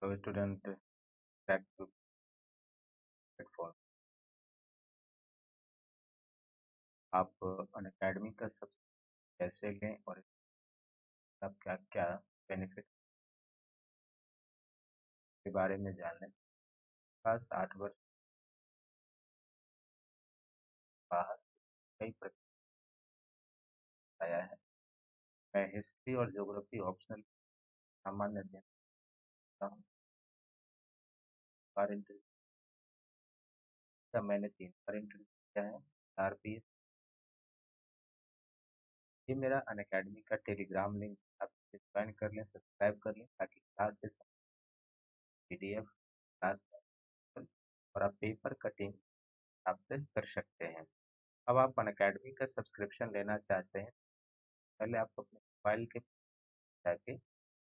तो student back to platform. आप Unacademy का सब कैसे लें और इसका क्या क्या बेनिफिट के बारे में जान लें। पास 8 वर्ष बाहर कई प्रकार आया है। मैं हिस्ट्री और ज्योग्राफी ऑप्शनल सामान्य अध्ययन करता हूँ। बार इंटरव्यू का मैंने 3 बार इंटरव्यू किया है। RPS ये मेरा अनअकैडमी का टेलीग्राम लिंक आप ज्वाइन कर लें, सब्सक्राइब कर लें ताकि क्लासेस PDF क्लास और आप पेपर कटिंग प्राप्त कर सकते हैं। अब आप अनअकैडमी का सब्सक्रिप्शन लेना चाहते हैं, पहले आपको अपने मोबाइल के जाके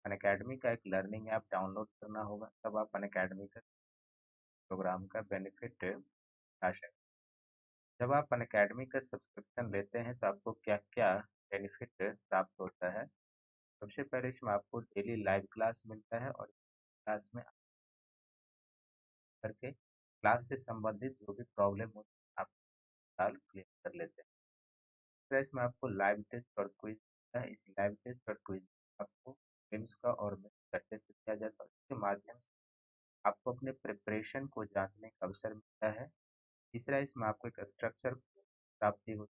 अनअकैडमी का एक लर्निंग ऐप डाउनलोड करना होगा, तब आप अनअकैडमी का प्रोग्राम का बेनिफिट उठा सकते हैं। जब आप अनअकैडमी का सब्सक्रिप्शन लेते हैं तो आपको क्या क्या बेनिफिट प्राप्त होता है। सबसे पहले इसमें आपको डेली लाइव क्लास मिलता है और क्लास में करके क्लास से संबंधित जो भी प्रॉब्लम हो आप सॉल्व क्लियर कर लेते हैं। फिर इसमें आपको लाइव टेस्ट और क्विज है। इस लाइव टेस्ट और क्विज आपको गेम्स का और करते से किया जाता है। इसके माध्यम से आपको अपने प्रिपरेशन को जांचने का अवसर मिलता है। तीसरा, इसमें आपको एक स्ट्रक्चर प्राप्ति होती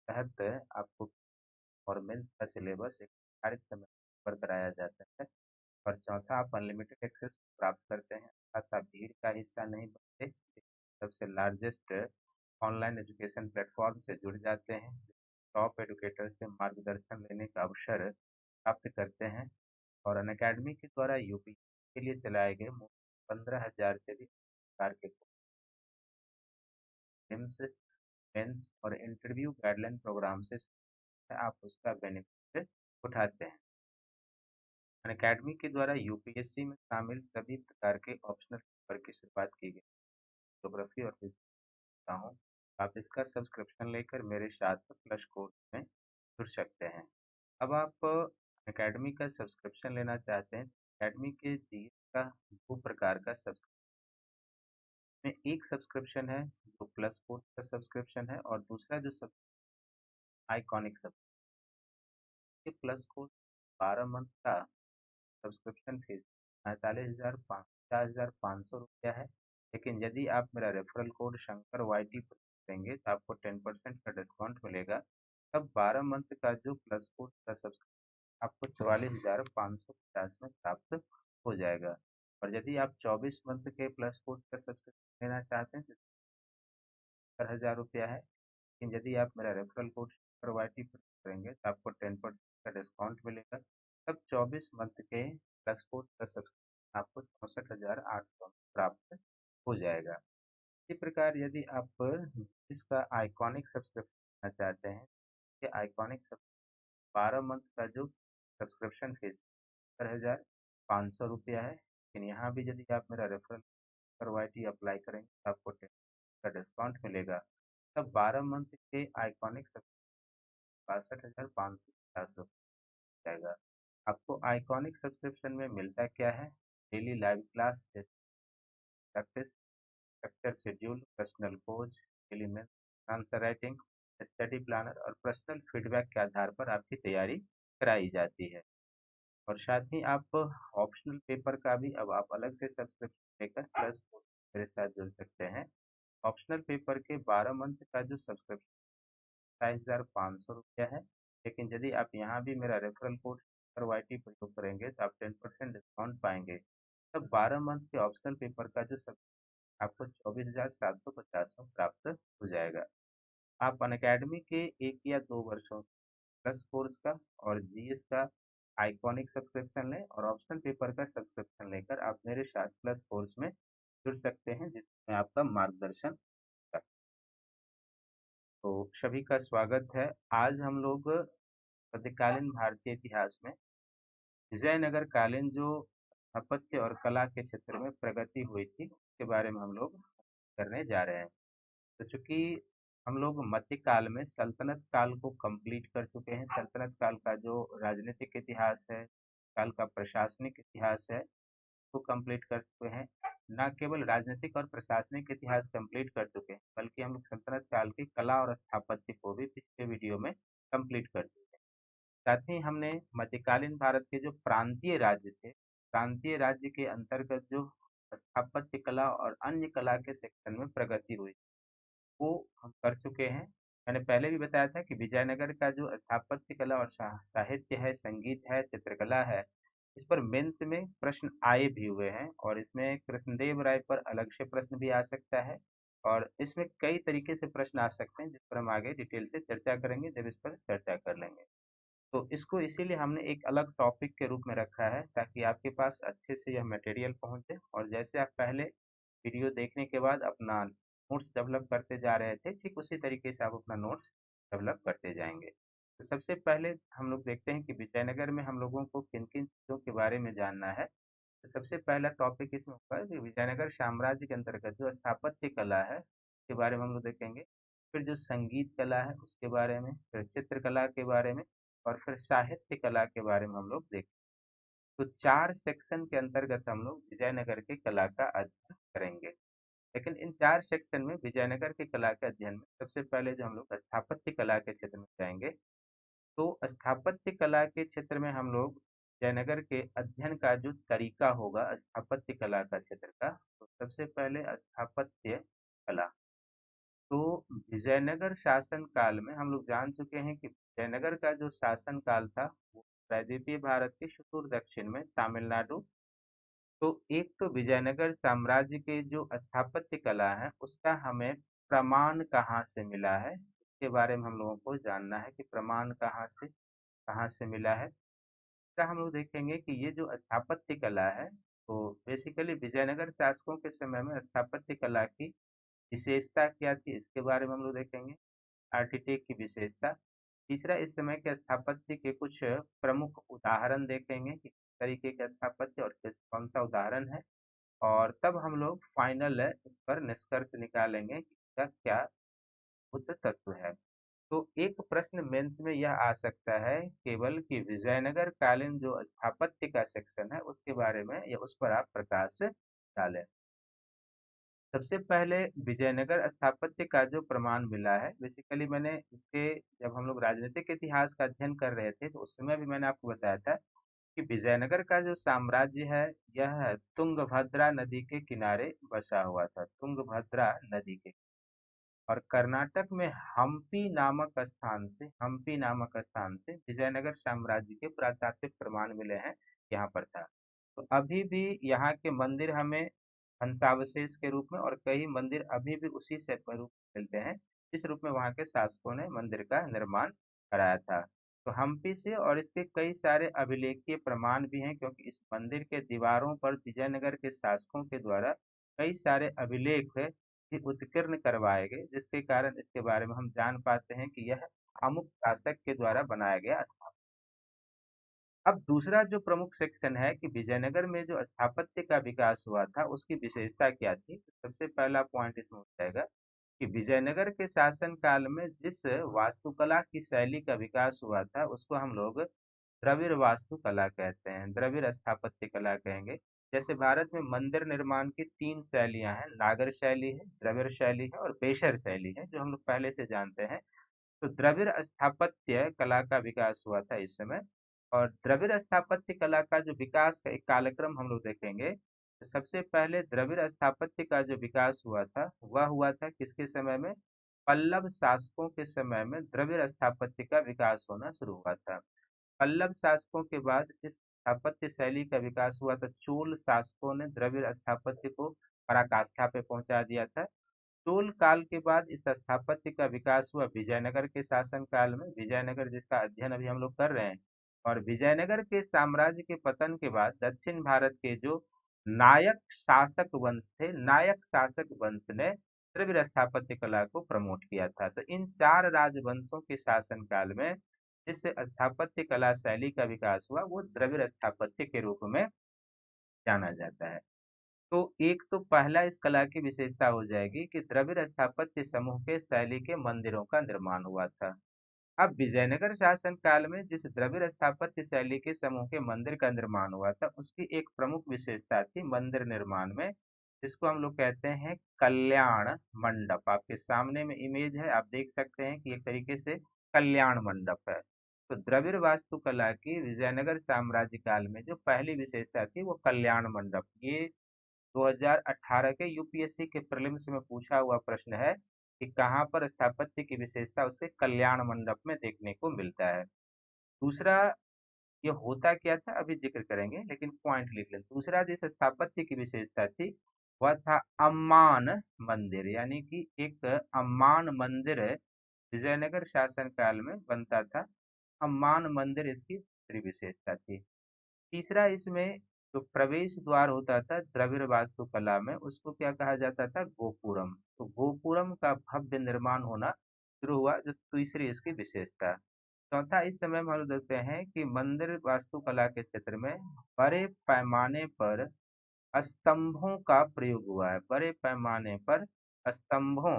है, तहत आपको और मेंस का सिलेबस एक निर्धारित समय पर कराया जाता है। और चौथा, आप अनलिमिटेड एक्सेस प्राप्त करते हैं, अर्थात आप भीड़ का हिस्सा नहीं बनते, सबसे लार्जेस्ट ऑनलाइन एजुकेशन प्लेटफॉर्म से जुड़ जाते हैं, टॉप एडुकेटर से मार्गदर्शन लेने का अवसर प्राप्त करते हैं। और अनअकैडमी के द्वारा यूपीएससी के लिए चलाए गए 15,000 से भी प्रकार के प्रीलिम्स, मेंस और इंटरव्यू गाइडलाइन प्रोग्राम से आप उसका बेनिफिट उठाते हैं। अनअकैडमी के द्वारा यूपीएससी में शामिल सभी प्रकार के ऑप्शनल पेपर की शुरुआत की गई। ज्योग्राफी और फिजिक्स हूँ, आप इसका सब्सक्रिप्शन लेकर मेरे साथ प्लस कोर्स में जुड़ सकते हैं। अब आप अकेडमी का सब्सक्रिप्शन लेना चाहते हैं, अकेडमी के जीएस का 2 प्रकार का सब्सक्रिप्शन में एक सब्सक्रिप्शन है जो प्लस कोर्स का सब्सक्रिप्शन है और दूसरा जो सब iconic subscription plus course 12 month का सब्सक्रिप्शन फीस 45,500 रुपया है। लेकिन यदि आप मेरा रेफरल कोड शंकर YT देंगे तो आपको 10% का डिस्काउंट मिलेगा। तब 12 मंथ का जो प्लस कोर्स का सब्सक्रिप्शन आपको 44,550 में प्राप्त हो जाएगा। और यदि आप 24 मंथ के प्लस कोर्स का सब्सक्रिप्शन लेना चाहते हैं तो 70,000 रुपया है। लेकिन यदि आप मेरा रेफरल कोड शंकर YT करेंगे तो आपको 10% का डिस्काउंट मिलेगा। तब 24 मंथ के प्लस कोर्स का सब्सक्रिप्शन आपको 64,800 में प्राप्त हो जाएगा। इसी प्रकार यदि आप इसका आइकॉनिक सब्सक्रिप्शन लेना चाहते हैं, ये आइकॉनिक 12 मंथ का जो सब्सक्रिप्शन फीस 70,500 रुपया है। लेकिन यहाँ भी यदि आप मेरा रेफरल कर YT अप्लाई करेंगे तो आपको 10% का डिस्काउंट मिलेगा। तब 12 मंथ के आइकॉनिक 62,550 जाएगा। आपको आइकॉनिक सब्सक्रिप्शन में मिलता क्या है? Daily live class, practice, structure schedule, personal coach, element, answer writing, study planner और पर्सनल फीडबैक के आधार पर आपकी तैयारी कराई जाती है। और साथ ही आप ऑप्शनल पेपर का भी अब आप अलग से सब्सक्रिप्शन लेकर प्लस मेरे साथ जुड़ सकते हैं। ऑप्शनल पेपर के 12 मंथ का जो सब्सक्रिप्शन 27,500 रुपया है। लेकिन यदि आप यहाँ भी मेरा रेफरल कोड पर YT प्रयोग करेंगे तो आप 10% डिस्काउंट पाएंगे। तब 12 मंथ के ऑप्शनल पेपर का जो सब आपको 24,750 में प्राप्त हो जाएगा। आप अनअकैडमी के 1 या 2 वर्षों प्लस कोर्स का और जीएस का आइकॉनिक सब्सक्रिप्शन लें और ऑप्शनल पेपर का सब्सक्रिप्शन लेकर आप मेरे साथ प्लस कोर्स में जुड़ सकते हैं, जिसमें आपका मार्गदर्शन होगा। तो सभी का स्वागत है। आज हम लोग मध्यकालीन भारतीय इतिहास में विजयनगर कालीन जो स्थापत्य और कला के क्षेत्र में प्रगति हुई थी उसके बारे में हम लोग करने जा रहे हैं। तो चूंकि हम लोग मध्यकाल में सल्तनत काल को कंप्लीट कर चुके हैं, सल्तनत काल का जो राजनीतिक इतिहास है, काल का प्रशासनिक इतिहास है, को कंप्लीट कर चुके हैं, न केवल राजनीतिक और प्रशासनिक इतिहास कंप्लीट कर चुके हैं, बल्कि हम लोग सल्तनत काल की कला और स्थापत्य को भी पिछले वीडियो में कंप्लीट कर चुके हैं। साथ ही हमने मध्यकालीन भारत के जो प्रांतीय राज्य थे, प्रांतीय राज्य के अंतर्गत जो स्थापत्य कला और अन्य कला के सेक्शन में प्रगति हुई, वो हम कर चुके हैं। मैंने पहले भी बताया था कि विजयनगर का जो स्थापत्य कला और साहित्य है, संगीत है, चित्रकला है, इस पर मेंस में प्रश्न आए भी हुए हैं और इसमें कृष्णदेव राय पर अलग से प्रश्न भी आ सकता है और इसमें कई तरीके से प्रश्न आ सकते हैं, जिस पर हम आगे डिटेल से चर्चा करेंगे जब इस पर चर्चा कर लेंगे। तो इसको इसीलिए हमने एक अलग टॉपिक के रूप में रखा है ताकि आपके पास अच्छे से यह मटेरियल पहुंचे और जैसे आप पहले वीडियो देखने के बाद अपना नोट्स डेवलप करते जा रहे थे, ठीक उसी तरीके से आप अपना नोट्स डेवलप करते जाएंगे। तो सबसे पहले हम लोग देखते हैं कि विजयनगर में हम लोगों को किन किन चीज़ों के बारे में जानना है। तो सबसे पहला टॉपिक इसमें होगा कि विजयनगर साम्राज्य के अंतर्गत जो स्थापत्य कला है उसके बारे में हम लोग देखेंगे, फिर जो संगीत कला है उसके बारे में, फिर चित्रकला के बारे में और फिर साहित्य कला के बारे में हम लोग देखेंगे। तो 4 सेक्शन के अंतर्गत हम लोग विजयनगर की कला का अध्ययन करेंगे। लेकिन इन 4 सेक्शन में विजयनगर की कला के अध्ययन में सबसे पहले जो हम लोग स्थापत्य कला के क्षेत्र में जाएँगे, तो स्थापत्य कला के क्षेत्र में हम लोग विजयनगर के अध्ययन का जो तरीका होगा स्थापत्य कला का क्षेत्र का, तो सबसे पहले स्थापत्य कला। तो विजयनगर शासन काल में हम लोग जान चुके हैं कि विजयनगर का जो शासन काल था वो प्रायद्वीपीय भारत के सुदूर दक्षिण में तमिलनाडु। तो एक तो विजयनगर साम्राज्य के जो स्थापत्य कला है उसका हमें प्रमाण कहाँ से मिला है, इसके बारे में हम लोगों को जानना है कि प्रमाण कहाँ से मिला है। इसका हम लोग देखेंगे कि ये जो स्थापत्य कला है, तो बेसिकली विजयनगर शासकों के समय में स्थापत्य कला की विशेषता क्या थी, इसके बारे में हम लोग देखेंगे। आर्किटेक्ट की विशेषता। तीसरा, इस समय के स्थापत्य के कुछ प्रमुख उदाहरण देखेंगे कि किस तरीके के स्थापत्य और कौन सा उदाहरण है, और तब हम लोग फाइनल इस पर निष्कर्ष निकालेंगे कि इसका क्या उच्च तत्व है। तो एक प्रश्न मेंस में यह आ सकता है केवल कि विजयनगर कालीन जो स्थापत्य का सेक्शन है उसके बारे में या उस पर आप प्रकाश डालें। सबसे पहले विजयनगर स्थापत्य का जो प्रमाण मिला है, बेसिकली मैंने इसके जब हम लोग राजनीतिक इतिहास का अध्ययन कर रहे थे तो उस समय भी मैंने आपको बताया था कि विजयनगर का जो साम्राज्य है यह तुंगभद्रा नदी के किनारे बसा हुआ था, तुंगभद्रा नदी के। और कर्नाटक में हम्पी नामक स्थान से विजयनगर साम्राज्य के पुरातात्विक प्रमाण मिले हैं, यहाँ पर था। तो अभी भी यहाँ के मंदिर हमें ध्वंसावशेष के रूप में और कई मंदिर अभी भी उसी से रूप में मिलते हैं जिस रूप में वहाँ के शासकों ने मंदिर का निर्माण कराया था। तो हम्पी से और इसके कई सारे अभिलेखीय प्रमाण भी हैं क्योंकि इस मंदिर के दीवारों पर विजयनगर के शासकों के द्वारा कई सारे अभिलेख भी उत्कीर्ण करवाए गए, जिसके कारण इसके बारे में हम जान पाते हैं कि यह अमुक शासक के द्वारा बनाया गया था। अब दूसरा जो प्रमुख सेक्शन है कि विजयनगर में जो स्थापत्य का विकास हुआ था उसकी विशेषता क्या थी, तो सबसे पहला पॉइंट इसमें हो जाएगा कि विजयनगर के शासन काल में जिस वास्तुकला की शैली का विकास हुआ था उसको हम लोग द्रविड़ वास्तुकला कहते हैं, द्रविड़ स्थापत्य कला कहेंगे। जैसे भारत में मंदिर निर्माण की 3 शैलियां हैं, नागर शैली है, द्रविड़ शैली है और बेशर शैली है, जो हम लोग पहले से जानते हैं। तो द्रविड़ स्थापत्य कला का विकास हुआ था इस समय। और द्रविड़ स्थापत्य कला का जो विकास का एक कालक्रम हम लोग देखेंगे, तो सबसे पहले द्रविड़ स्थापत्य का जो विकास हुआ था वह हुआ था किसके समय में, पल्लव शासकों के समय में द्रविड़ स्थापत्य का विकास होना शुरू हुआ था। पल्लव शासकों के बाद इस स्थापत्य शैली का विकास हुआ था, चोल शासकों ने द्रविड़ स्थापत्य को पराकाष्ठा पे पहुंचा दिया था। चोल काल के बाद इस स्थापत्य का विकास हुआ विजयनगर के शासन काल में, विजयनगर जिसका अध्ययन अभी हम लोग कर रहे हैं। और विजयनगर के साम्राज्य के पतन के बाद दक्षिण भारत के जो नायक शासक वंश थे, नायक शासक वंश ने द्रविड़ स्थापत्य कला को प्रमोट किया था। तो इन 4 राजवंशों के शासन काल में जिस स्थापत्य कला शैली का विकास हुआ वो द्रविड़ स्थापत्य के रूप में जाना जाता है। तो एक तो पहला इस कला की विशेषता हो जाएगी कि द्रविड़ स्थापत्य समूह के शैली के मंदिरों का निर्माण हुआ था। अब विजयनगर शासन काल में जिस द्रविड़ स्थापत्य शैली के समूह के मंदिर का निर्माण हुआ था, उसकी एक प्रमुख विशेषता थी मंदिर निर्माण में, जिसको हम लोग कहते हैं कल्याण मंडप। आपके सामने में इमेज है, आप देख सकते हैं कि एक तरीके से कल्याण मंडप है। तो द्रविड़ वास्तुकला की विजयनगर साम्राज्य काल में जो पहली विशेषता थी वो कल्याण मंडप। ये 2018 के यूपीएससी के प्रीलिम्स में पूछा हुआ प्रश्न है कि कहाँ पर स्थापत्य की विशेषता उसके कल्याण मंडप में देखने को मिलता है। दूसरा, ये होता क्या था अभी जिक्र करेंगे, लेकिन पॉइंट लिख लें। दूसरा जिस स्थापत्य की विशेषता थी वह था अम्मान मंदिर, यानी कि एक अम्मान मंदिर विजयनगर शासन काल में बनता था। अम्मान मंदिर इसकी दूसरी विशेषता थी। तीसरा, इसमें जो प्रवेश द्वार होता था द्रविड़ वास्तुकला में, उसको क्या कहा जाता था? गोपुरम। तो गोपुरम का भव्य निर्माण होना शुरू हुआ, जो तीसरी इसकी विशेषता। चौथा, इस समय हम लोग देखते हैं कि मंदिर वास्तुकला के क्षेत्र में बड़े पैमाने पर स्तंभों का प्रयोग हुआ है। बड़े पैमाने पर स्तंभों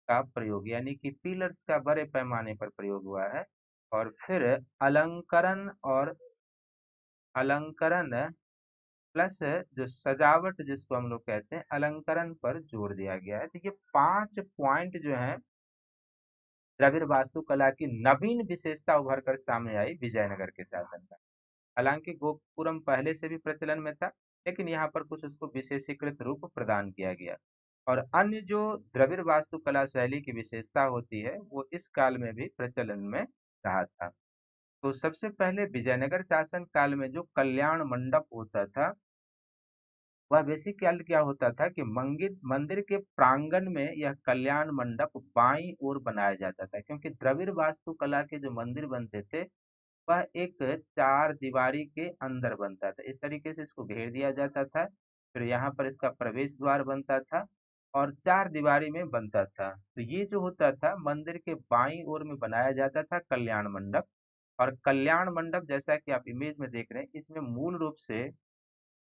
का प्रयोग, यानी कि पिलर्स का बड़े पैमाने पर प्रयोग हुआ है। और फिर अलंकरण और अलंकरण प्लस जो सजावट जिसको हम लोग कहते हैं अलंकरण पर जोर दिया गया है। तो ये 5 पॉइंट जो हैं द्रविड़ वास्तुकला की नवीन विशेषता उभर कर सामने आई विजयनगर के शासन का। हालांकि गोपुरम पहले से भी प्रचलन में था, लेकिन यहाँ पर कुछ उसको विशेषीकृत रूप प्रदान किया गया। और अन्य जो द्रविड़ वास्तुकला शैली की विशेषता होती है वो इस काल में भी प्रचलन में रहा था। तो सबसे पहले विजयनगर शासन काल में जो कल्याण मंडप होता था, वह बेसिकली क्या होता था कि मंदिर मंदिर के प्रांगण में यह कल्याण मंडप बाईं ओर बनाया जाता था, क्योंकि द्रविड़ वास्तुकला के जो मंदिर बनते थे वह एक चार दीवारी के अंदर बनता था। इस तरीके से इसको घेर दिया जाता था, फिर यहाँ पर इसका प्रवेश द्वार बनता था और चार दीवारी में बनता था। तो ये जो होता था मंदिर के बाईं ओर में बनाया जाता था कल्याण मंडप। और कल्याण मंडप जैसा कि आप इमेज में देख रहे हैं, इसमें मूल रूप से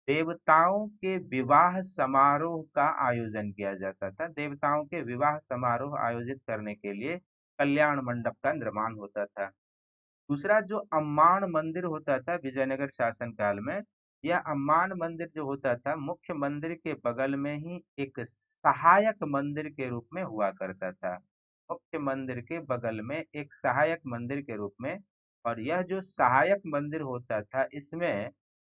देवताओं के विवाह समारोह का आयोजन किया जाता था। देवताओं के विवाह समारोह आयोजित करने के लिए कल्याण मंडप का निर्माण होता था। दूसरा, जो अम्मान मंदिर होता था विजयनगर शासन काल में, यह अम्मान मंदिर जो होता था मुख्य मंदिर के बगल में ही एक सहायक मंदिर के रूप में हुआ करता था। मुख्य मंदिर के बगल में एक सहायक मंदिर के रूप में। और यह जो सहायक मंदिर होता था, इसमें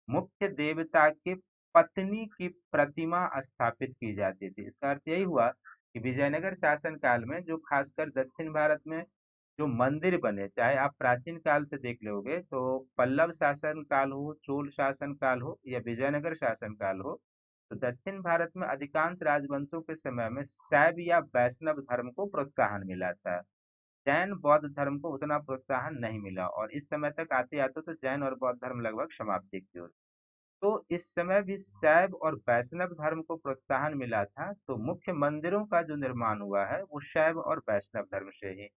मुख्य देवता के पत्नी की प्रतिमा स्थापित की जाती थी। इसका अर्थ यही हुआ कि विजयनगर शासन काल में जो खासकर दक्षिण भारत में जो मंदिर बने, चाहे आप प्राचीन काल से देख लोगे तो पल्लव शासन काल हो, चोल शासन काल हो या विजयनगर शासन काल हो, तो दक्षिण भारत में अधिकांश राजवंशों के समय में शैव या वैष्णव धर्म को प्रोत्साहन मिला था। जैन बौद्ध धर्म को उतना प्रोत्साहन नहीं मिला, और इस समय तक आते आते तो जैन और बौद्ध धर्म लगभग समाप्ति की ओर। तो इस समय भी शैव और वैष्णव धर्म को प्रोत्साहन मिला था, तो मुख्य मंदिरों का जो निर्माण हुआ है वो शैव और वैष्णव धर्म से ही।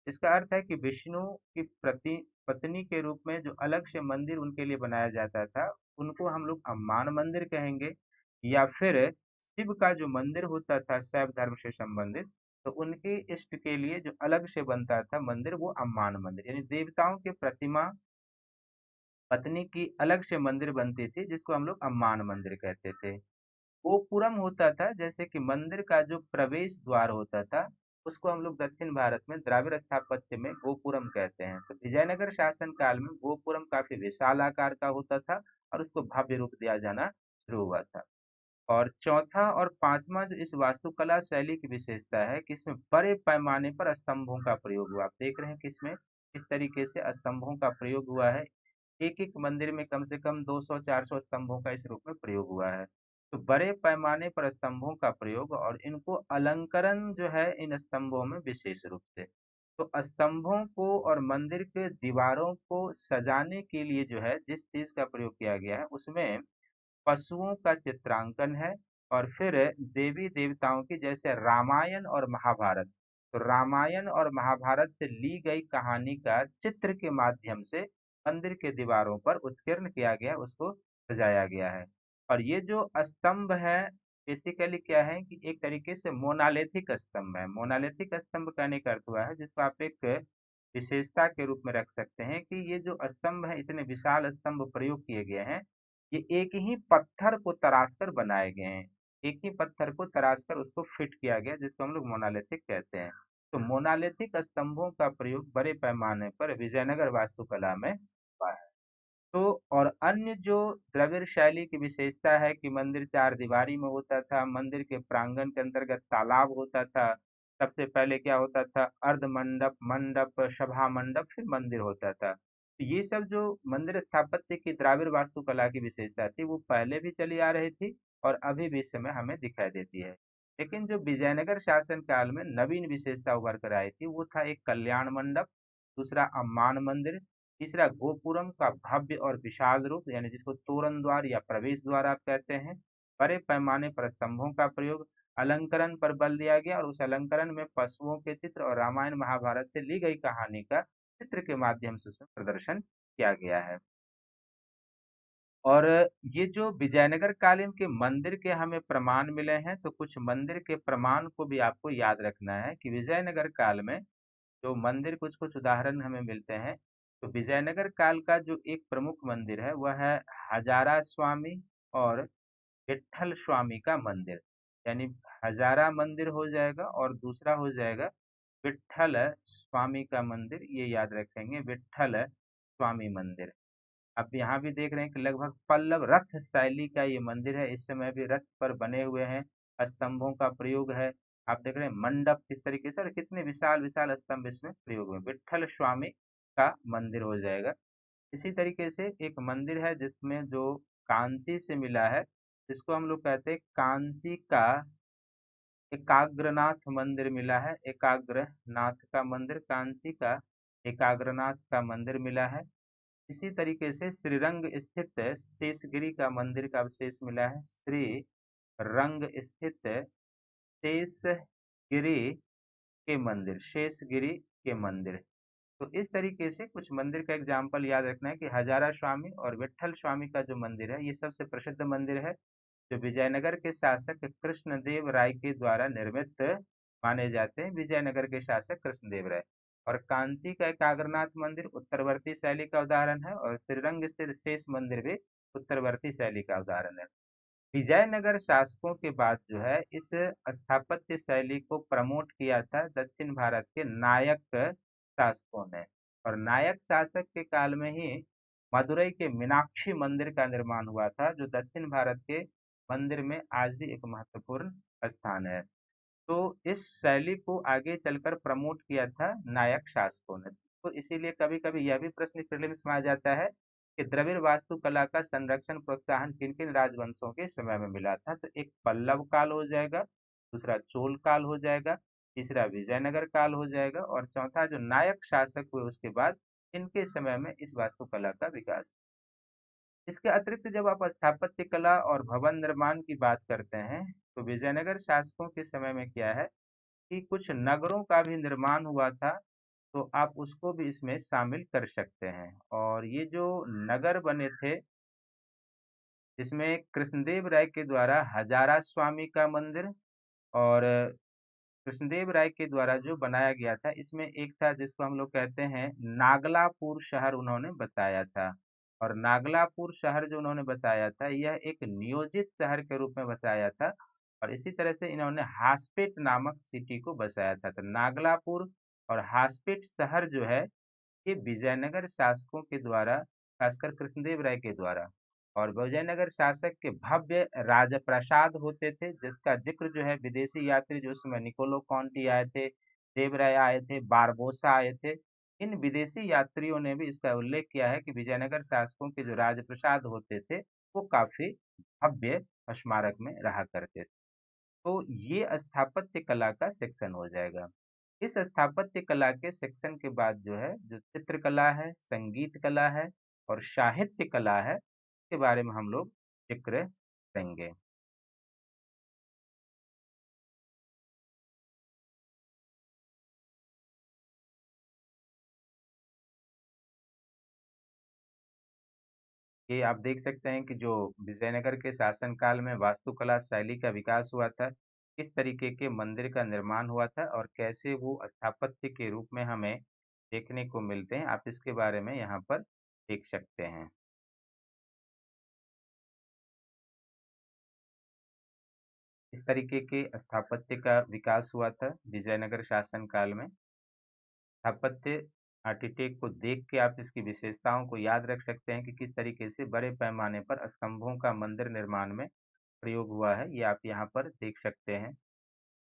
इसका अर्थ है कि विष्णु की प्रति पत्नी के रूप में जो अलग से मंदिर उनके लिए बनाया जाता था, उनको हम लोग अम्मान मंदिर कहेंगे। या फिर शिव का जो मंदिर होता था शैव धर्म से संबंधित, तो उनके इष्ट के लिए जो अलग से बनता था मंदिर वो अम्मान मंदिर, यानी देवताओं के प्रतिमा पत्नी की अलग से मंदिर बनती थी, जिसको हम लोग अम्मान मंदिर कहते थे। गोपुरम होता था, जैसे कि मंदिर का जो प्रवेश द्वार होता था, उसको हम लोग दक्षिण भारत में द्राविड़ स्थापत्य में गोपुरम कहते हैं। तो विजयनगर शासन काल में गोपुरम काफी विशाल आकार का होता था और उसको भव्य रूप दिया जाना शुरू हुआ था। और चौथा और पांचवा जो इस वास्तुकला शैली की विशेषता है कि इसमें बड़े पैमाने पर स्तंभों का प्रयोग हुआ। आप देख रहे हैं कि इसमें किस तरीके से स्तंभों का प्रयोग हुआ है। एक एक मंदिर में कम से कम 200-400 स्तंभों का इस रूप में प्रयोग हुआ है। तो बड़े पैमाने पर स्तंभों का प्रयोग और इनको अलंकरण जो है इन स्तंभों में विशेष रूप से। तो स्तंभों को और मंदिर के दीवारों को सजाने के लिए जो है जिस चीज का प्रयोग किया गया है उसमें पशुओं का चित्रांकन है। और फिर देवी देवताओं की, जैसे रामायण और महाभारत, तो रामायण और महाभारत से ली गई कहानी का चित्र के माध्यम से मंदिर के दीवारों पर उत्कीर्ण किया गया, उसको सजाया गया है। और ये जो स्तंभ है बेसिकली क्या है कि एक तरीके से मोनालिथिक स्तंभ है। मोनालिथिक स्तंभ कहने का अर्थ हुआ है जिसको आप एक विशेषता के रूप में रख सकते हैं कि ये जो स्तंभ है, इतने विशाल स्तंभ प्रयोग किए गए हैं, ये एक ही पत्थर को तराश कर बनाए गए हैं। एक ही पत्थर को तराश कर उसको फिट किया गया, जिसको हम लोग मोनालिथिक कहते हैं। तो मोनालिथिक स्तंभों का प्रयोग बड़े पैमाने पर विजयनगर वास्तुकला में हुआ है। तो और अन्य जो द्रविड़ शैली की विशेषता है कि मंदिर चार दीवारी में होता था, मंदिर के प्रांगण के अंतर्गत तालाब होता था। सबसे पहले क्या होता था, अर्ध मंडप, मंडप, सभा मंडप, फिर मंदिर होता था। तो ये सब जो मंदिर स्थापत्य की द्राविड़ वास्तुकला की विशेषता थी, वो पहले भी चली आ रही थी और अभी भी इस समय हमें दिखाई देती है। लेकिन जो विजयनगर शासन काल में नवीन विशेषता उभर कर आई थी, वो था एक कल्याण मंडप, दूसरा अम्मान मंदिर, तीसरा गोपुरम का भव्य और विशाल रूप, यानी जिसको तोरण द्वार या प्रवेश द्वार आप कहते हैं। बड़े पैमाने पर स्तंभों का प्रयोग, अलंकरण पर बल दिया गया और उस अलंकरण में पशुओं के चित्र और रामायण महाभारत से ली गई कहानी का चित्र के माध्यम से उसमें प्रदर्शन किया गया है। और ये जो विजयनगर कालीन के मंदिर के हमें प्रमाण मिले हैं, तो कुछ मंदिर के प्रमाण को भी आपको याद रखना है कि विजयनगर काल में जो मंदिर, कुछ कुछ उदाहरण हमें मिलते हैं। तो विजयनगर काल का जो एक प्रमुख मंदिर है वह है हजारा स्वामी और विट्ठल स्वामी का मंदिर। यानी हजारा मंदिर हो जाएगा और दूसरा हो जाएगा विट्ठल स्वामी का मंदिर, ये याद रखेंगे, विट्ठल स्वामी मंदिर। आप यहाँ भी देख रहे हैं कि लगभग पल्लव रथ शैली का ये मंदिर है। इस समय भी रथ पर बने हुए हैं, स्तंभों का प्रयोग है। आप देख रहे हैं मंडप किस तरीके से और कितने विशाल विशाल स्तंभ इसमें प्रयोग हुए। विट्ठल स्वामी का मंदिर हो जाएगा। इसी तरीके से एक मंदिर है जिसमें जो कांची से मिला है, जिसको हम लोग कहते हैं कांची का एकाग्रनाथ मंदिर मिला है। एकाग्रनाथ का मंदिर, कांची का एकाग्रनाथ का मंदिर मिला है। इसी तरीके से श्रीरंग स्थित शेषगिरी का मंदिर का अवशेष मिला है। श्री रंग स्थित शेषगिरी के मंदिर, शेषगिरी के मंदिर। तो इस तरीके से कुछ मंदिर का एग्जाम्पल याद रखना है कि हजारा स्वामी और विट्ठल स्वामी का जो मंदिर है, ये सबसे प्रसिद्ध मंदिर है, जो विजयनगर के शासक कृष्णदेव राय के द्वारा निर्मित माने जाते हैं। विजयनगर के शासक कृष्णदेव राय। और कांची का एकाग्रनाथ मंदिर उत्तरवर्ती शैली का उदाहरण है और श्रीरंग स्थित शेष मंदिर भी उत्तरवर्ती शैली का उदाहरण है। विजयनगर शासकों के बाद जो है इस स्थापत्य शैली को प्रमोट किया था दक्षिण भारत के नायक शासकों ने। और नायक शासक के काल में ही मदुरई के मीनाक्षी मंदिर का निर्माण हुआ था, जो दक्षिण भारत के मंदिर में आज भी एक महत्वपूर्ण स्थान है। तो इस शैली को आगे चलकर प्रमोट किया था नायक शासकों ने। तो इसीलिए कभी कभी यह भी प्रश्न प्रीलिम्स में आ जाता है कि द्रविड़ वास्तुकला का संरक्षण प्रोत्साहन किन किन राजवंशों के समय में मिला था। तो एक पल्लव काल हो जाएगा, दूसरा चोल काल हो जाएगा, तीसरा विजयनगर काल हो जाएगा और चौथा जो नायक शासक हुए उसके बाद इनके समय में इस वास्तुकला का विकास। इसके अतिरिक्त जब आप स्थापत्य कला और भवन निर्माण की बात करते हैं, तो विजयनगर शासकों के समय में क्या है कि कुछ नगरों का भी निर्माण हुआ था। तो आप उसको भी इसमें शामिल कर सकते हैं। और ये जो नगर बने थे, इसमें कृष्णदेव राय के द्वारा हजारा स्वामी का मंदिर और कृष्णदेव राय के द्वारा जो बनाया गया था, इसमें एक था जिसको हम लोग कहते हैं नागलापुर शहर, उन्होंने बताया था। और नागलापुर शहर जो उन्होंने बताया था, यह एक नियोजित शहर के रूप में बताया था। और इसी तरह से इन्होंने हासपेट नामक सिटी को बसाया था। तो नागलापुर और हासपेट शहर जो है, ये विजयनगर शासकों के द्वारा, खासकर कृष्णदेव राय के द्वारा। और विजयनगर शासक के भव्य राजप्रासाद होते थे, जिसका जिक्र जो है विदेशी यात्री जो उस समय निकोलो कॉन्टी आए थे, देवराय आए थे, बारबोसा आए थे, इन विदेशी यात्रियों ने भी इसका उल्लेख किया है कि विजयनगर शासकों के जो राजप्रासाद होते थे वो काफी भव्य स्मारक में रहा करते थे। तो ये स्थापत्य कला का सेक्शन हो जाएगा। इस स्थापत्य कला के सेक्शन के बाद जो है, जो चित्रकला है, संगीत कला है और साहित्य कला है, के बारे में हम लोग जिक्र करेंगे। ये आप देख सकते हैं कि जो विजयनगर के शासनकाल में वास्तुकला शैली का विकास हुआ था, किस तरीके के मंदिर का निर्माण हुआ था और कैसे वो स्थापत्य के रूप में हमें देखने को मिलते हैं। आप इसके बारे में यहाँ पर देख सकते हैं। इस तरीके के स्थापत्य का विकास हुआ था विजयनगर शासन काल में। स्थापत्य आर्किटेक्ट को देख के आप इसकी विशेषताओं को याद रख सकते हैं कि किस तरीके से बड़े पैमाने पर स्तंभों का मंदिर निर्माण में प्रयोग हुआ है, ये आप यहाँ पर देख सकते हैं।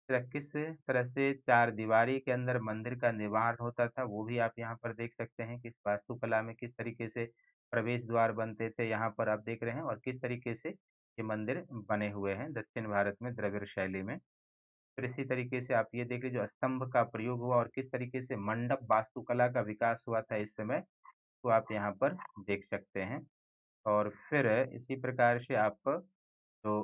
किस तरह से चार दीवारी के अंदर मंदिर का निर्माण होता था, वो भी आप यहाँ पर देख सकते हैं कि इस वास्तुकला में किस तरीके से प्रवेश द्वार बनते थे, यहाँ पर आप देख रहे हैं, और किस तरीके से ये मंदिर बने हुए हैं दक्षिण भारत में द्रविड़ शैली में। फिर इसी तरीके से आप ये देखिए जो स्तंभ का प्रयोग हुआ और किस तरीके से मंडप वास्तुकला का विकास हुआ था इस समय, तो आप यहाँ पर देख सकते हैं। और फिर इसी प्रकार से आप जो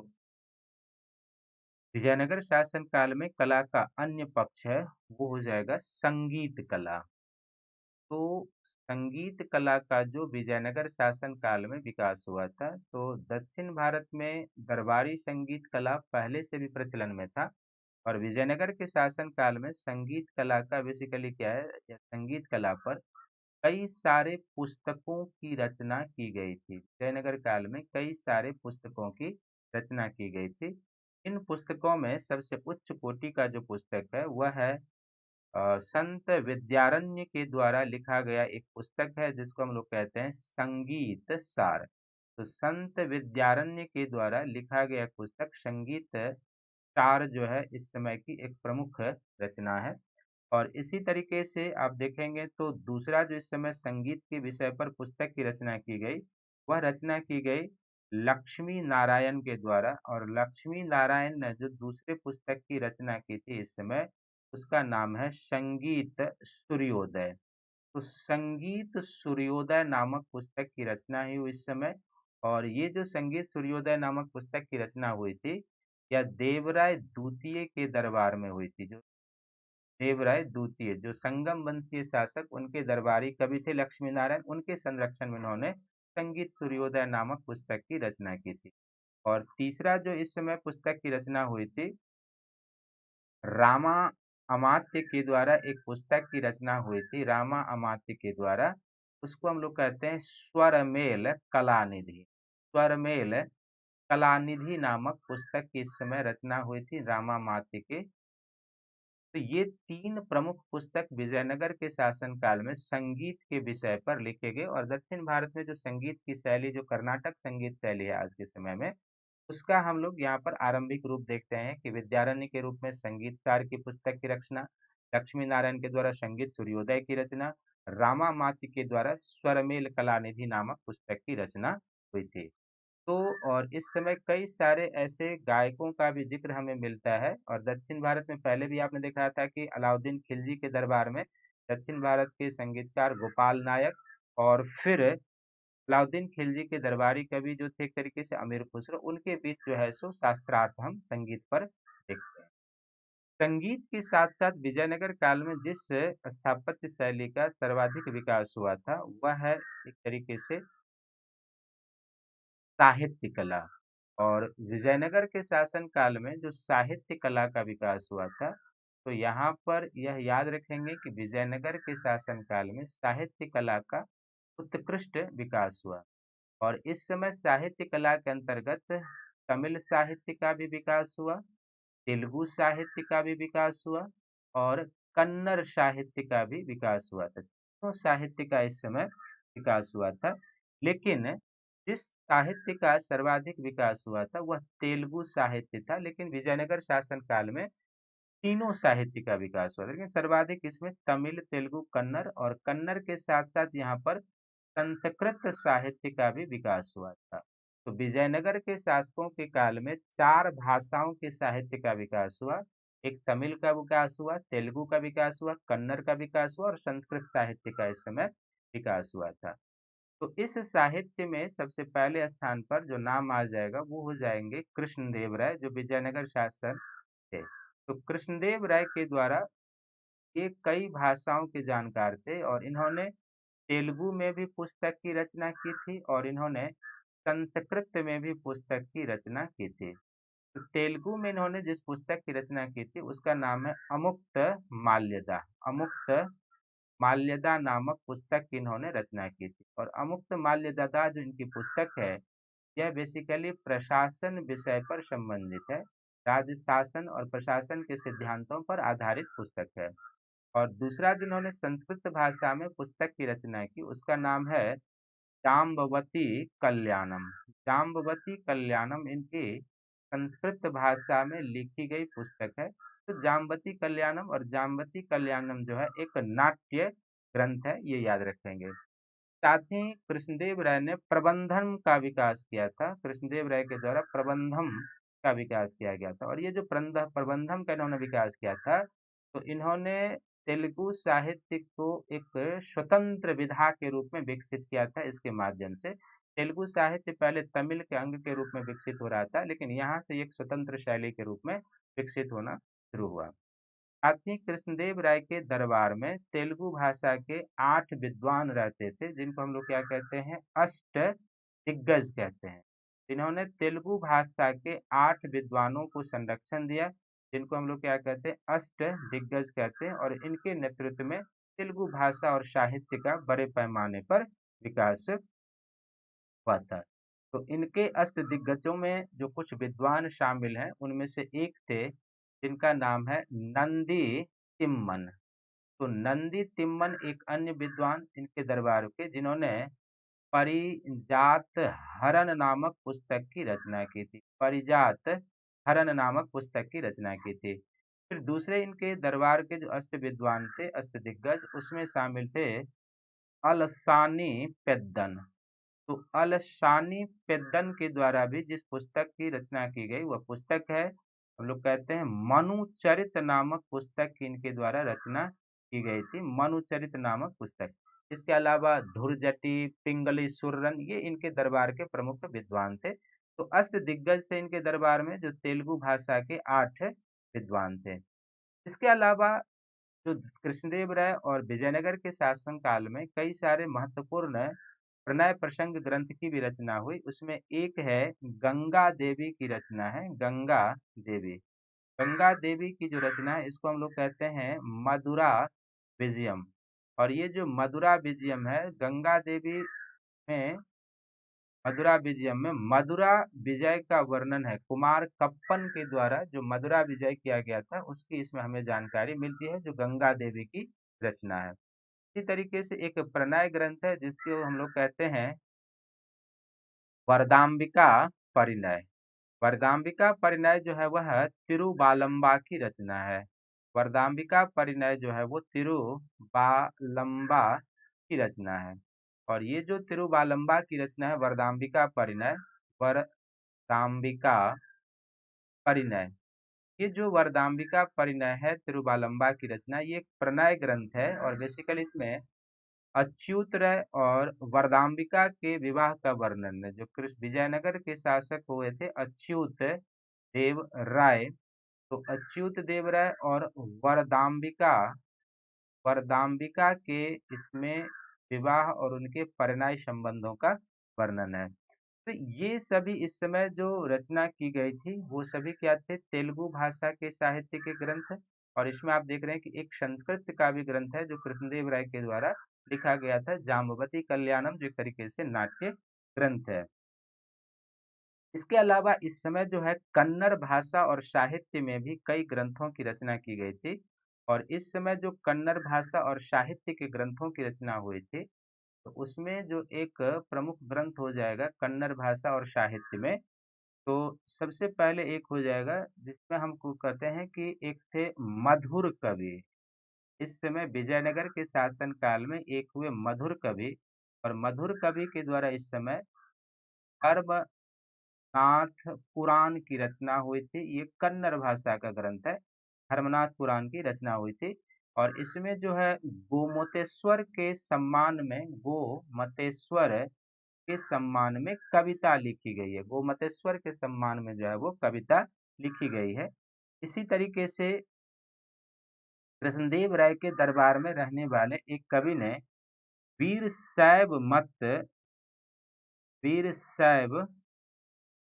विजयनगर शासन काल में कला का अन्य पक्ष है, वो हो जाएगा संगीत कला। तो संगीत कला का जो विजयनगर शासन काल में विकास हुआ था, तो दक्षिण भारत में दरबारी संगीत कला पहले से भी प्रचलन में था। और विजयनगर के शासन काल में संगीत कला का बेसिकली क्या है, या संगीत कला पर कई सारे पुस्तकों की रचना की गई थी। विजयनगर काल में कई सारे पुस्तकों की रचना की गई थी। इन पुस्तकों में सबसे उच्च कोटि का जो पुस्तक है वह है संत विद्यारण्य के द्वारा लिखा गया एक पुस्तक है, जिसको हम लोग कहते हैं संगीत सार। तो संत विद्यारण्य के द्वारा लिखा गया पुस्तक संगीत सार जो है इस समय की एक प्रमुख रचना है। और इसी तरीके से आप देखेंगे तो दूसरा जो इस समय संगीत के विषय पर पुस्तक की रचना की गई, वह रचना की गई लक्ष्मी नारायण के द्वारा। और लक्ष्मी नारायण ने जो दूसरे पुस्तक की रचना की थी इस समय, उसका नाम है संगीत सूर्योदय। तो संगीत सूर्योदय नामक पुस्तक की रचना ही हुई इस समय। और ये जो संगीत सूर्योदय नामक पुस्तक की रचना हुई थी, यह देवराय द्वितीय के दरबार में हुई थी। जो देवराय द्वितीय जो संगम वंशीय शासक, उनके दरबारी कवि थे लक्ष्मी नारायण, उनके संरक्षण में उन्होंने संगीत सूर्योदय नामक पुस्तक की रचना की थी। और तीसरा जो इस समय पुस्तक की रचना हुई थी, रामा अमात्य के द्वारा एक पुस्तक की रचना हुई थी, रामा अमात्य के द्वारा। उसको हम लोग कहते हैं स्वरमेल कलानिधि। स्वरमेल कलानिधि नामक पुस्तक की इस समय रचना हुई थी रामा अमात्य के। तो ये तीन प्रमुख पुस्तक विजयनगर के शासन काल में संगीत के विषय पर लिखे गए। और दक्षिण भारत में जो संगीत की शैली, जो कर्नाटक संगीत शैली है आज के समय में, उसका हम लोग यहाँ पर आरंभिक रूप देखते हैं कि विद्यारण्य के रूप में संगीतकार की पुस्तक की रचना, लक्ष्मी नारायण के द्वारा संगीत सूर्योदय की रचना, रामा मात्य के द्वारा स्वरमेल कलानिधि नामक पुस्तक की रचना हुई थी। तो और इस समय कई सारे ऐसे गायकों का भी जिक्र हमें मिलता है। और दक्षिण भारत में पहले भी आपने देखा था कि अलाउद्दीन खिलजी के दरबार में दक्षिण भारत के संगीतकार गोपाल नायक, और फिर अलाउद्दीन खिलजी के दरबारी कवि जो थे एक तरीके से अमीर खुसरो, उनके बीच जो है सो शास्त्रार्थ हम संगीत पर देखते हैं। संगीत के साथ साथ विजयनगर काल में जिस स्थापत्य शैली का सर्वाधिक विकास हुआ था, वह है एक तरीके से साहित्य कला। और विजयनगर के शासन काल में जो साहित्य कला का विकास हुआ था, तो यहाँ पर यह याद रखेंगे कि विजयनगर के शासन काल में साहित्य कला का उत्कृष्ट विकास हुआ। और इस समय साहित्य कला के अंतर्गत तमिल साहित्य का भी विकास हुआ, तेलुगु साहित्य का भी विकास हुआ, और कन्नड़ साहित्य का भी विकास हुआ था। तो साहित्य का इस समय विकास हुआ था। लेकिन जिस साहित्य का सर्वाधिक विकास हुआ था वह तेलुगु साहित्य था। लेकिन विजयनगर शासन काल में तीनों साहित्य का विकास हुआ था, लेकिन सर्वाधिक इसमें तमिल, तेलुगु, कन्नड़, और कन्नड़ के साथ साथ यहाँ पर संस्कृत साहित्य का भी विकास हुआ था। तो विजयनगर के शासकों के काल में चार भाषाओं के साहित्य का विकास हुआ। एक तमिल का विकास हुआ, तेलुगु का विकास हुआ, कन्नड़ का विकास हुआ, और संस्कृत साहित्य का इस समय विकास हुआ था। तो इस साहित्य में सबसे पहले स्थान पर जो नाम आ जाएगा वो हो जाएंगे कृष्णदेव राय, जो विजयनगर शासक थे। तो कृष्णदेव राय के द्वारा ये कई भाषाओं के जानकार थे, और इन्होंने तेलुगु में भी पुस्तक की रचना की थी, और इन्होंने संस्कृत में भी पुस्तक की रचना की थी। तो तेलुगु में इन्होंने जिस पुस्तक की रचना की थी उसका नाम है अमुक्त माल्यदा। अमुक्त माल्यदा नामक पुस्तक की इन्होंने रचना की थी। और अमुक्त माल्यदा जो इनकी पुस्तक है, यह बेसिकली प्रशासन विषय पर संबंधित है। राज्य शासन और प्रशासन के सिद्धांतों पर आधारित पुस्तक है। और दूसरा जिन्होंने संस्कृत भाषा में पुस्तक की रचना की, उसका नाम है जाम्बवती कल्याणम। जाम्बवती कल्याणम इनकी संस्कृत भाषा में लिखी गई पुस्तक है। तो जाम्बवती कल्याणम और जाम्बवती कल्याणम जो है एक नाट्य ग्रंथ है, ये याद रखेंगे। साथ ही कृष्णदेव राय ने प्रबंधन का विकास किया था। कृष्णदेव राय के द्वारा प्रबंधम का विकास किया गया था। और ये जो प्रबंधम का इन्होंने विकास किया था, तो इन्होंने तेलुगु साहित्य को एक स्वतंत्र विधा के रूप में विकसित किया था। इसके माध्यम से तेलुगु साहित्य पहले तमिल के अंग के रूप में विकसित हो रहा था, लेकिन यहाँ से एक स्वतंत्र शैली के रूप में विकसित होना शुरू हुआ। साथ ही कृष्णदेव राय के दरबार में तेलुगु भाषा के 8 विद्वान रहते थे, जिनको हम लोग क्या कहते हैं, अष्ट दिग्गज कहते हैं। इन्होंने तेलुगु भाषा के 8 विद्वानों को संरक्षण दिया, जिनको हम लोग क्या कहते हैं, अष्ट दिग्गज कहते हैं। और इनके नेतृत्व में तेलुगु भाषा और साहित्य का बड़े पैमाने पर विकास हुआ था। तो इनके अष्ट दिग्गजों में जो कुछ विद्वान शामिल हैं, उनमें से एक थे जिनका नाम है नंदी तिम्मन। तो नंदी तिम्मन एक अन्य विद्वान इनके दरबार के, जिन्होंने परिजात हरण नामक पुस्तक की रचना की थी। परिजात हरण नामक पुस्तक की रचना की थी। फिर दूसरे इनके दरबार के जो अष्ट विद्वान थे, अष्ट दिग्गज, उसमें शामिल थे अलसानी पेद्दन। तो अलसानी पेद्दन के द्वारा भी जिस पुस्तक की रचना की गई, वह पुस्तक है, हम लोग कहते हैं, मनुचरित नामक पुस्तक की इनके द्वारा रचना की गई थी। मनुचरित नामक पुस्तक। इसके अलावा धुरजटी, पिंगली सुररन, ये इनके दरबार के प्रमुख विद्वान थे। तो अष्ट दिग्गज थे इनके दरबार में, जो तेलुगु भाषा के 8 विद्वान थे। इसके अलावा जो कृष्णदेव राय और विजयनगर के शासन काल में कई सारे महत्वपूर्ण प्रणय प्रसंग ग्रंथ की भी रचना हुई। उसमें एक है गंगा देवी की रचना है, गंगा देवी। गंगा देवी की जो रचना है, इसको हम लोग कहते हैं मधुरा विजयम। और ये जो मधुरा विजयम है, गंगा देवी में, मधुरा विजयम में मधुरा विजय का वर्णन है। कुमार कप्पन के द्वारा जो मधुरा विजय किया गया था, उसकी इसमें हमें जानकारी मिलती है, जो गंगा देवी की रचना है। इसी तरीके से एक प्रणय ग्रंथ है, जिसको हम लोग कहते हैं वरदाम्बिका परिणय। वरदाम्बिका परिणय जो है वह तिरुबालंबा की रचना है। वरदाम्बिका परिणय जो है वो तिरुबालंबा की रचना है। और ये जो तिरुबालंबा की रचना है, वरदाम्बिका परिणय, वरदाम्बिका परिणय, ये जो वरदाम्बिका परिणय है, तिरुबालंबा की रचना, ये एक प्रणय ग्रंथ है। और बेसिकली इसमें अच्युत राय और वरदाम्बिका के विवाह का वर्णन है। जो कृष्ण विजयनगर के शासक हुए थे अच्युत देव राय, तो अच्युत देव राय और वरदाम्बिका वरदाम्बिका के इसमें विवाह और उनके परिणय संबंधों का वर्णन है। तो ये सभी इस समय जो रचना की गई थी, वो सभी क्या थे, तेलुगु भाषा के साहित्य के ग्रंथ। और इसमें आप देख रहे हैं कि एक संस्कृत का भी ग्रंथ है, जो कृष्णदेव राय के द्वारा लिखा गया था, जाम्बवती कल्याणम, जो एक तरीके से नाट्य ग्रंथ है। इसके अलावा इस समय जो है कन्नड़ भाषा और साहित्य में भी कई ग्रंथों की रचना की गई थी। और इस समय जो कन्नड़ भाषा और साहित्य के ग्रंथों की रचना हुई थी, तो उसमें जो एक प्रमुख ग्रंथ हो जाएगा कन्नड़ भाषा और साहित्य में, तो सबसे पहले एक हो जाएगा जिसमें हमको कहते हैं कि एक थे मधुर कवि। इस समय विजयनगर के शासन काल में एक हुए मधुर कवि। और मधुर कवि के द्वारा इस समय हरनाथ पुराण की रचना हुई थी। ये कन्नड़ भाषा का ग्रंथ है। धर्मनाथ पुराण की रचना हुई थी। और इसमें जो है गोमतेश्वर के सम्मान में, गोमतेश्वर के सम्मान में कविता लिखी गई है। गोमतेश्वर के सम्मान में जो है वो कविता लिखी गई है। इसी तरीके से कृष्णदेव राय के दरबार में रहने वाले एक कवि ने वीर शैव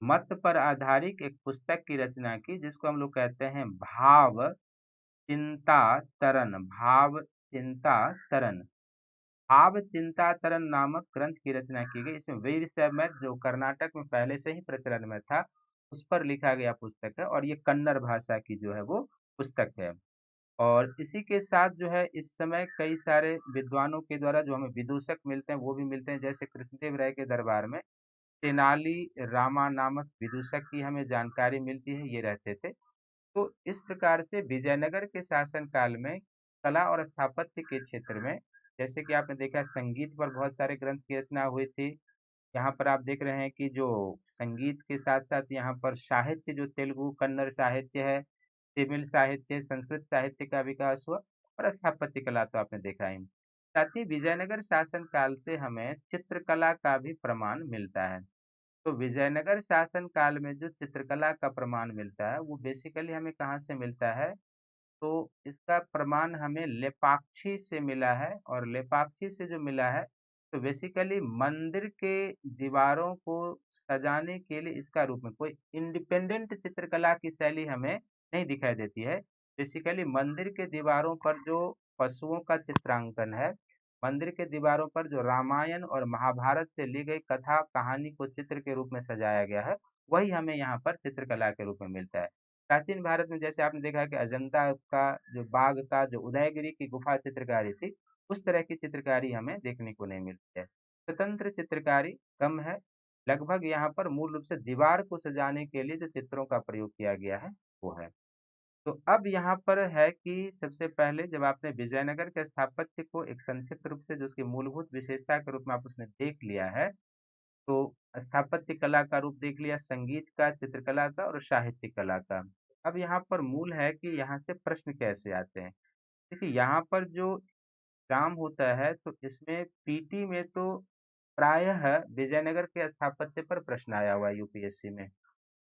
मत पर आधारित एक पुस्तक की रचना की, जिसको हम लोग कहते हैं भाव चिंता तरन। भाव चिंतातरन। भाव चिंतातरन नामक ग्रंथ की रचना की गई। इसमें वीर शैव मैथ जो कर्नाटक में पहले से ही प्रचलन में था, उस पर लिखा गया पुस्तक है और ये कन्नड़ भाषा की जो है वो पुस्तक है। और इसी के साथ जो है इस समय कई सारे विद्वानों के द्वारा जो हमें विदूषक मिलते हैं वो भी मिलते हैं, जैसे कृष्णदेव राय के दरबार में तेनाली रामा नामक विदूषक की हमें जानकारी मिलती है, ये रहते थे। तो इस प्रकार से विजयनगर के शासन काल में कला और स्थापत्य के क्षेत्र में, जैसे कि आपने देखा संगीत पर बहुत सारे ग्रंथ की रचना हुई थी। यहाँ पर आप देख रहे हैं कि जो संगीत के साथ साथ यहाँ पर साहित्य जो तेलुगु कन्नड़ साहित्य है, तमिल साहित्य, संस्कृत साहित्य का विकास हुआ और स्थापत्य कला तो आपने देखा ही। साथ ही विजयनगर शासन काल से हमें चित्रकला का भी प्रमाण मिलता है। तो विजयनगर शासन काल में जो चित्रकला का प्रमाण मिलता है वो बेसिकली हमें कहाँ से मिलता है, तो इसका प्रमाण हमें लेपाक्षी से मिला है। और लेपाक्षी से जो मिला है तो बेसिकली मंदिर के दीवारों को सजाने के लिए इसका रूप में कोई इंडिपेंडेंट चित्रकला की शैली हमें नहीं दिखाई देती है। बेसिकली मंदिर के दीवारों पर जो पशुओं का चित्रांकन है, मंदिर के दीवारों पर जो रामायण और महाभारत से ली गई कथा कहानी को चित्र के रूप में सजाया गया है, वही हमें यहाँ पर चित्रकला के रूप में मिलता है। प्राचीन भारत में जैसे आपने देखा कि अजंता का जो बाघ का जो उदयगिरी की गुफा चित्रकारी थी, उस तरह की चित्रकारी हमें देखने को नहीं मिलती है। स्वतंत्र चित्रकारी कम है। लगभग यहाँ पर मूल रूप से दीवार को सजाने के लिए जो चित्रों का प्रयोग किया गया है वो है। तो अब यहाँ पर है कि सबसे पहले जब आपने विजयनगर के स्थापत्य को एक संक्षिप्त रूप से जो उसकी मूलभूत विशेषता के रूप में आप उसने देख लिया है, तो स्थापत्य कला का रूप देख लिया, संगीत का, चित्रकला का और साहित्य कला का। अब यहाँ पर मूल है कि यहाँ से प्रश्न कैसे आते हैं। देखिए यहाँ पर जो एग्जाम होता है तो इसमें पीटी में तो प्रायः विजयनगर के स्थापत्य पर प्रश्न आया हुआ है यूपीएससी में।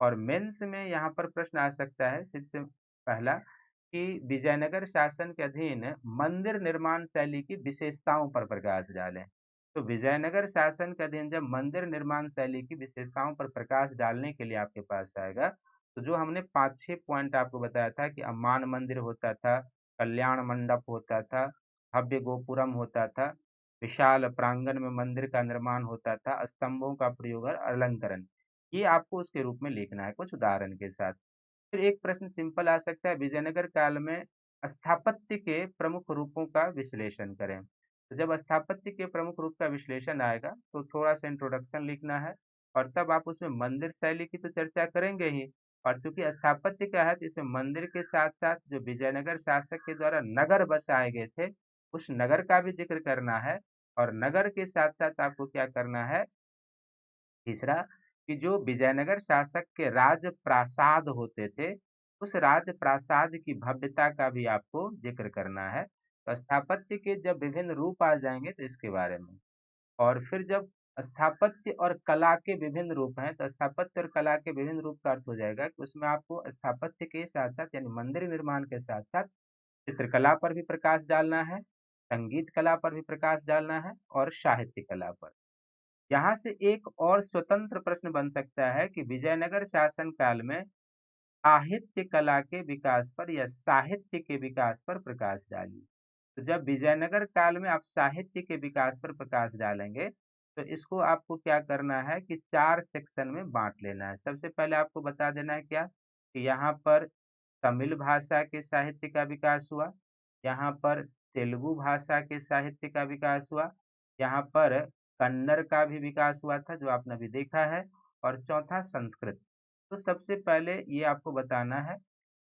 और मेंस में यहाँ पर प्रश्न आ सकता है सबसे पहला कि विजयनगर शासन के अधीन मंदिर निर्माण शैली की विशेषताओं पर प्रकाश डालें। तो विजयनगर शासन के अधीन जब मंदिर निर्माण शैली की विशेषताओं पर प्रकाश डालने के लिए आपके पास आएगा, तो जो हमने 5-6 पॉइंट आपको बताया था कि अम्मान मंदिर होता था, कल्याण मंडप होता था, भव्य गोपुरम होता था, विशाल प्रांगण में मंदिर का निर्माण होता था, स्तंभों का प्रयोग और अलंकरण, ये आपको उसके रूप में लिखना है कुछ उदाहरण के साथ। फिर एक प्रश्न सिंपल आ सकता है, विजयनगर काल में स्थापत्य के प्रमुख रूपों का विश्लेषण करें। तो जब स्थापत्य के प्रमुख रूप का विश्लेषण आएगा तो थोड़ा सा इंट्रोडक्शन लिखना है और तब आप उसमें मंदिर शैली की तो चर्चा करेंगे ही। और चूंकि स्थापत्य का है तो इसमें मंदिर के साथ साथ जो विजयनगर शासक के द्वारा नगर बसाए गए थे, उस नगर का भी जिक्र करना है। और नगर के साथ साथ आपको क्या करना है, तीसरा, कि जो विजयनगर शासक के राज प्रासाद होते थे, उस राज प्रासाद की भव्यता का भी आपको जिक्र करना है। तो स्थापत्य के जब विभिन्न रूप आ जाएंगे तो इसके बारे में। और फिर जब स्थापत्य और कला के विभिन्न रूप हैं, तो स्थापत्य और कला के विभिन्न रूप का अर्थ हो जाएगा कि उसमें आपको स्थापत्य के साथ साथ यानी मंदिर निर्माण के साथ साथ चित्रकला पर भी प्रकाश डालना है, संगीत कला पर भी प्रकाश डालना है और साहित्य कला पर। यहाँ से एक और स्वतंत्र प्रश्न बन सकता है कि विजयनगर शासन काल में साहित्य कला के विकास पर या साहित्य के विकास पर प्रकाश डालिए। तो जब विजयनगर काल में आप साहित्य के विकास पर प्रकाश डालेंगे तो इसको आपको क्या करना है कि 4 सेक्शन में बांट लेना है। सबसे पहले आपको बता देना है क्या कि यहाँ पर तमिल भाषा के साहित्य का विकास हुआ, यहाँ पर तेलुगु भाषा के साहित्य का विकास हुआ, यहाँ पर कन्नड़ का भी विकास हुआ था जो आपने अभी देखा है, और चौथा संस्कृत। तो सबसे पहले ये आपको बताना है।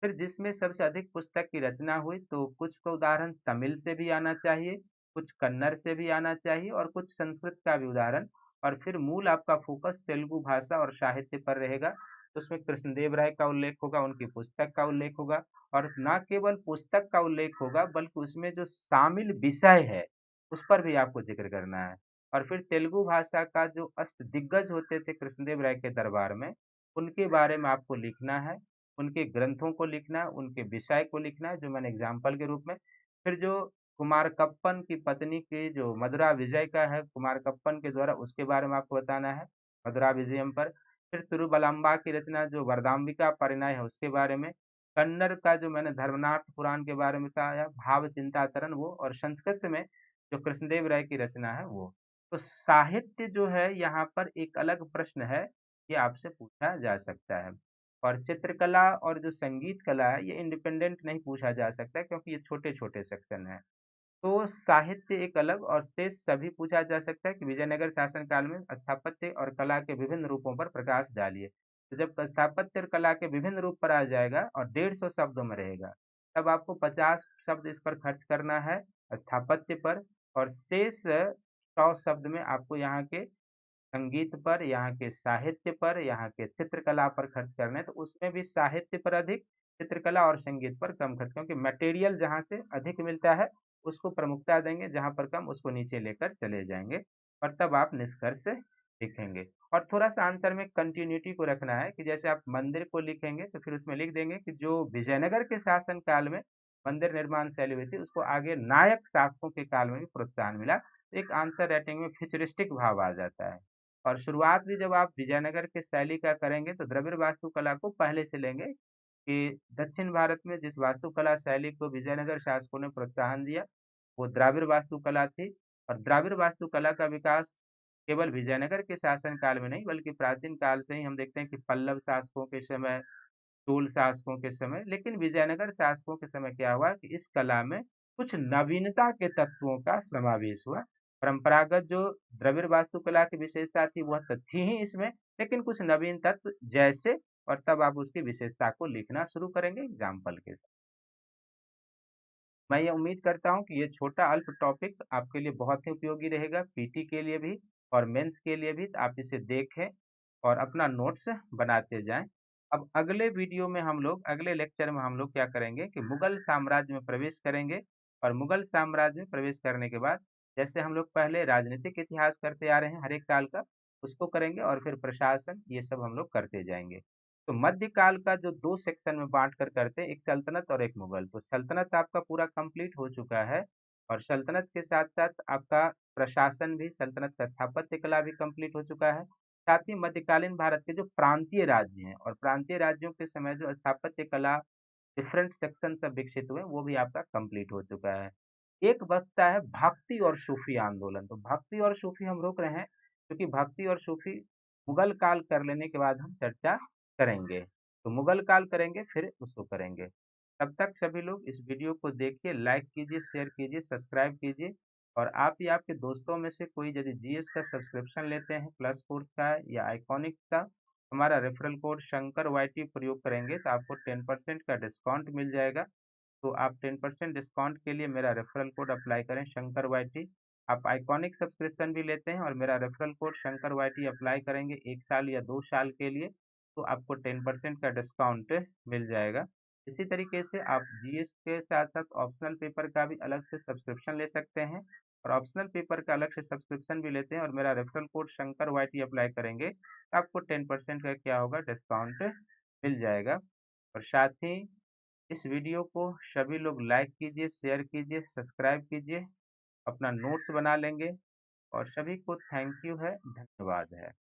फिर जिसमें सबसे अधिक पुस्तक की रचना हुई तो कुछ का उदाहरण तमिल से भी आना चाहिए, कुछ कन्नड़ से भी आना चाहिए और कुछ संस्कृत का भी उदाहरण। और फिर मूल आपका फोकस तेलुगु भाषा और साहित्य पर रहेगा। तो उसमें कृष्णदेव राय का उल्लेख होगा, उनकी पुस्तक का उल्लेख होगा, और न केवल पुस्तक का उल्लेख होगा बल्कि उसमें जो शामिल विषय है उस पर भी आपको जिक्र करना है। और फिर तेलुगु भाषा का जो अष्ट दिग्गज होते थे कृष्णदेव राय के दरबार में, उनके बारे में आपको लिखना है, उनके ग्रंथों को लिखना है, उनके विषय को लिखना है जो मैंने एग्जाम्पल के रूप में। फिर जो कुमारकप्पन की पत्नी की जो मदुरा विजय का है कुमारकप्पन के द्वारा, उसके बारे में आपको बताना है, मदुरा विजयम पर। फिर तिरुवलम्बा की रचना जो वरदाम्बिका परिणय है उसके बारे में। कन्नड़ का जो मैंने धर्मनाथ पुराण के बारे में बताया, भाव चिंतातरण वो, और संस्कृत में जो कृष्णदेव राय की रचना है वो। तो साहित्य जो है यहाँ पर एक अलग प्रश्न है, ये आपसे पूछा जा सकता है। और चित्रकला और जो संगीत कला है ये इंडिपेंडेंट नहीं पूछा जा सकता क्योंकि ये छोटे-छोटे सेक्शन हैं। तो साहित्य एक अलग और शेष सभी पूछा जा सकता है कि विजयनगर शासन काल में स्थापत्य और कला के विभिन्न रूपों पर प्रकाश डालिए। तो जब स्थापत्य और कला के विभिन्न रूप पर आ जाएगा और 150 शब्दों में रहेगा, तब आपको 50 शब्द इस पर खर्च करना है स्थापत्य पर, और शेष 100 शब्द में आपको यहाँ के संगीत पर, यहाँ के साहित्य पर, यहाँ के चित्रकला पर खर्च करने हैं, तो उसमें भी साहित्य पर अधिक, चित्रकला और संगीत पर कम खर्च, क्योंकि मटेरियल जहाँ से अधिक मिलता है, उसको प्रमुखता देंगे, जहाँ पर कम उसको नीचे लेकर चले जाएँगे, और तब आप निष्कर्ष लिखेंगे। और थोड़ा-सा आंसर में कंटिन्यूटी को रखना है कि जैसे आप मंदिर को लिखेंगे, तो फिर उसमें लिख देंगे कि जो विजयनगर के शासन काल में मंदिर निर्माण शैली हुई थी, उसको आगे नायक शासकों के काल में भी प्रोत्साहन मिला। तो एक आंसर राइटिंग में फ्यूचरिस्टिक भाव आ जाता है। और शुरुआत भी जब आप विजयनगर के शैली का करेंगे तो द्रविड़ वास्तुकला को पहले से लेंगे कि दक्षिण भारत में जिस वास्तुकला शैली को विजयनगर शासकों ने प्रोत्साहन दिया, वो द्राविड़ वास्तुकला थी। और द्राविड़ वास्तुकला का विकास केवल विजयनगर के शासन काल में नहीं बल्कि प्राचीन काल से ही हम देखते हैं कि पल्लव शासकों के समय, चोल शासकों के समय, लेकिन विजयनगर शासकों के समय क्या हुआ कि इस कला में कुछ नवीनता के तत्वों का समावेश हुआ। परंपरागत जो द्रविड़ वास्तुकला की विशेषता थी वह तो थी ही इसमें, लेकिन कुछ नवीन तत्व जैसे, और तब आप उसकी विशेषता को लिखना शुरू करेंगे एग्जाम्पल के साथ। मैं ये उम्मीद करता हूँ कि ये छोटा अल्प टॉपिक आपके लिए बहुत ही उपयोगी रहेगा, पीटी के लिए भी और मेंस के लिए भी। तो आप इसे देखें और अपना नोट्स बनाते जाएँ। अब अगले वीडियो में हम लोग, अगले लेक्चर में हम लोग क्या करेंगे कि मुगल साम्राज्य में प्रवेश करेंगे, और मुगल साम्राज्य में प्रवेश करने के बाद जैसे हम लोग पहले राजनीतिक इतिहास करते आ रहे हैं हर एक काल का, उसको करेंगे, और फिर प्रशासन, ये सब हम लोग करते जाएँगे। तो मध्यकाल का जो 2 सेक्शन में बाँट कर करते हैं, एक सल्तनत और एक मुगल। तो सल्तनत आपका पूरा कंप्लीट हो चुका है, और सल्तनत के साथ-साथ आपका प्रशासन भी, सल्तनत का स्थापत्य कला भी कंप्लीट हो चुका है। साथ ही मध्यकालीन भारत के जो प्रांतीय राज्य हैं और प्रांतीय राज्यों के समय जो स्थापत्य कला डिफरेंट सेक्शन सब विकसित हुए, वो भी आपका कंप्लीट हो चुका है। एक बचता है भक्ति और सूफी आंदोलन। तो भक्ति और सूफी हम रोक रहे हैं क्योंकि भक्ति और सूफी मुगल काल कर लेने के बाद हम चर्चा करेंगे। तो मुगल काल करेंगे फिर उसको करेंगे। तब तक सभी लोग इस वीडियो को देखिए, लाइक कीजिए, शेयर कीजिए, सब्सक्राइब कीजिए, और आप या आपके दोस्तों में से कोई यदि जीएस का सब्सक्रिप्शन लेते हैं प्लस कोर्स का या आइकॉनिक का, हमारा रेफरल कोड शंकर वाईटी प्रयोग करेंगे तो आपको 10% का डिस्काउंट मिल जाएगा। तो आप 10% डिस्काउंट के लिए मेरा रेफरल कोड अप्लाई करें शंकर वाईटी। आप आइकॉनिक सब्सक्रिप्शन भी लेते हैं और मेरा referral code Shankar YT apply करेंगे 1 साल या 2 साल के लिए, तो आपको 10% का डिस्काउंट मिल जाएगा। इसी तरीके से आप जीएस के साथ-साथ ऑप्शनल पेपर का भी अलग से सब्सक्रिप्शन ले सकते हैं, और ऑप्शनल पेपर का अलग से सब्सक्रिप्शन भी लेते हैं और मेरा referral code Shankar YT apply करेंगे, तो आपको 10% का क्या होगा डिस्काउंट मिल जाएगा। और साथ ही इस वीडियो को सभी लोग लाइक कीजिए, शेयर कीजिए, सब्सक्राइब कीजिए, अपना नोट्स बना लेंगे, और सभी को थैंक यू है, धन्यवाद है।